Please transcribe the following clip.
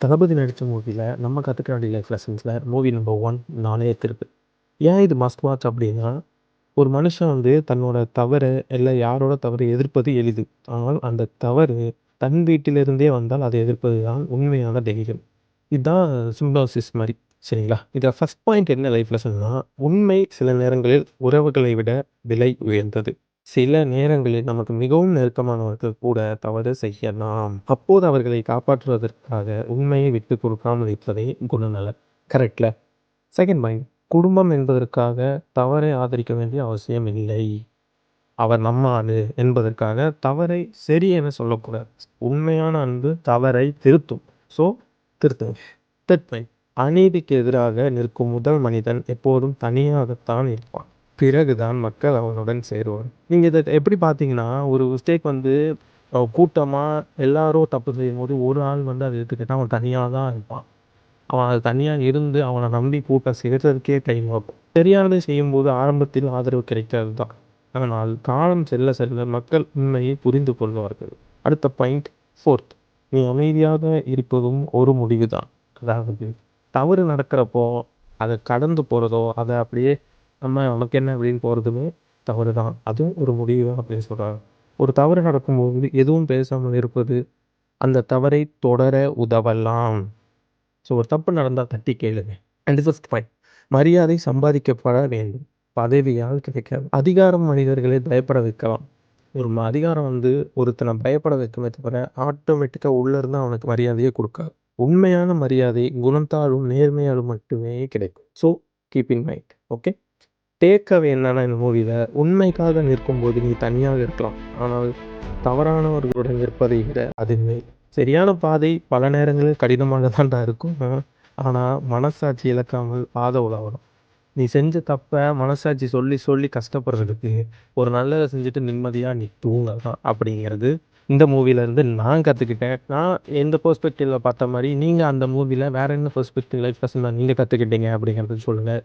தளபதி நடித்த மூவியில் நம்ம கற்றுக்க வேண்டிய லைஃப் லெசன்ஸில் மூவி நம்பர் 1 நாணயத்து இருக்கு. ஏன் இது மஸ்ட் வாட்ச் அப்படின்னா, ஒரு மனுஷன் தன்னோட தவறு இல்லை யாரோட தவறு எதிர்ப்பது எளிது. ஆனால் அந்த தவறு தன் வீட்டிலிருந்தே வந்தால் அதை எதிர்ப்பது தான் உண்மையான தைரியம். இதுதான் சிம்பாசிஸ் மாதிரி. சரிங்களா? இதில் ஃபர்ஸ்ட் பாயிண்ட் என்ன லைஃப் லெசன்னா, உண்மை சில நேரங்களில் உறவுகளை விட விலை உயர்ந்தது. சில நேரங்களில் நமக்கு மிகவும் நெருக்கமானவர்கள் கூட தவறு செய்யலாம். அப்போது அவர்களை காப்பாற்றுவதற்காக உண்மையை விட்டு கொடுக்காமல் இருப்பதே குணநலன். கரெக்ட்ல. செகண்ட் பாயிண்ட், குடும்பம் என்பதற்காக தவறை ஆதரிக்க வேண்டிய அவசியம் இல்லை. அவர் நம்ம ஆளு என்பதற்காக தவறை சரி என சொல்லக்கூடாது. உண்மையான அன்பு தவறை திருத்தும். ஸோ திருத்துங்க. தேர்ட் பாயிண்ட், அநீதிக்கு எதிராக நிற்கும் முதல் மனிதன் எப்போதும் தனியாகத்தான் இருப்பான். பிறகுதான் மக்கள் அவனுடன் சேருவார். நீங்கள் இதை எப்படி பார்த்தீங்கன்னா, ஒரு மிஸ்டேக் கூட்டமாக எல்லாரும் தப்பு செய்யும்போது ஒரு ஆள் அதை எடுத்துக்கிட்டால் அவன் தனியாக தான் இருப்பான். அவன் அது தனியாக இருந்து அவனை நம்பி கூட்டம் சேர்றதுக்கே டைம் ஆகும். தெரியாததை செய்யும்போது ஆரம்பத்தில் ஆதரவு கிடைக்காது தான். ஆனால் காலம் செல்ல செல்ல மக்கள் உண்மையை புரிந்து கொள்வார்கள். அடுத்த பாயிண்ட் ஃபோர்த், நீ அமைதியாக இருப்பதும் ஒரு முடிவு தான். அதாவது தவறு நடக்கிறப்போ அதை கடந்து போகிறதோ அதை அப்படியே நமக்கு என்ன அப்படின்னு போகிறதுமே தவறு தான். அதுவும் ஒரு முடிவு தான் அப்படின்னு சொல்கிறாங்க. ஒரு தவறு நடக்கும்போது எதுவும் பேசாமல் இருப்பது அந்த தவறை தொடர உதவலாம். ஸோ ஒரு தப்பு நடந்தால் தட்டி கேளுங்க. அண்ட் ஃபர்ஸ்ட் பாயிண்ட், மரியாதை சம்பாதிக்கப்பட வேண்டும், பதவியால் கிடைக்காது. அதிகாரம் மனிதர்களை பயப்பட வைக்கலாம். ஒரு அதிகாரம் ஒருத்தனை பயப்பட வைக்குமே தவிர ஆட்டோமேட்டிக்காக உள்ளேருந்து அவனுக்கு மரியாதையே கொடுக்காது. உண்மையான மரியாதை குணத்தாலும் நேர்மையாலும் மட்டுமே கிடைக்கும். So keep in mind. Okay. Takeaway என்னன்னா, இந்த மூவியில் உண்மைக்காக நிற்கும்போது நீ தனியாக இருக்கலாம், ஆனால் தவறானவர்களுடன் இருப்பதை விட அதுவே சரியான பாதை பல நேரங்களில் கடினமாக தான்டா இருக்கும். ஆனால் மனசாட்சி இழக்காமல் பாதை உலாவணும். நீ செஞ்ச தப்பை மனசாட்சி சொல்லி சொல்லி கஷ்டப்படுறதுக்கு ஒரு நல்லதை செஞ்சுட்டு நிம்மதியாக நீ தூங்கலாம் அப்படிங்கிறது இந்த மூவிலேருந்து நான் கற்றுக்கிட்டேன். நான் எந்த பெர்ஸ்பெக்டிவில் பார்த்த மாதிரி நீங்கள் அந்த மூவியில் வேறு என்ன பெர்ஸ்பெக்டிவ் லைஃப் லெசன் நீங்கள் கற்றுக்கிட்டீங்க அப்படிங்கிறது சொல்லுங்கள்.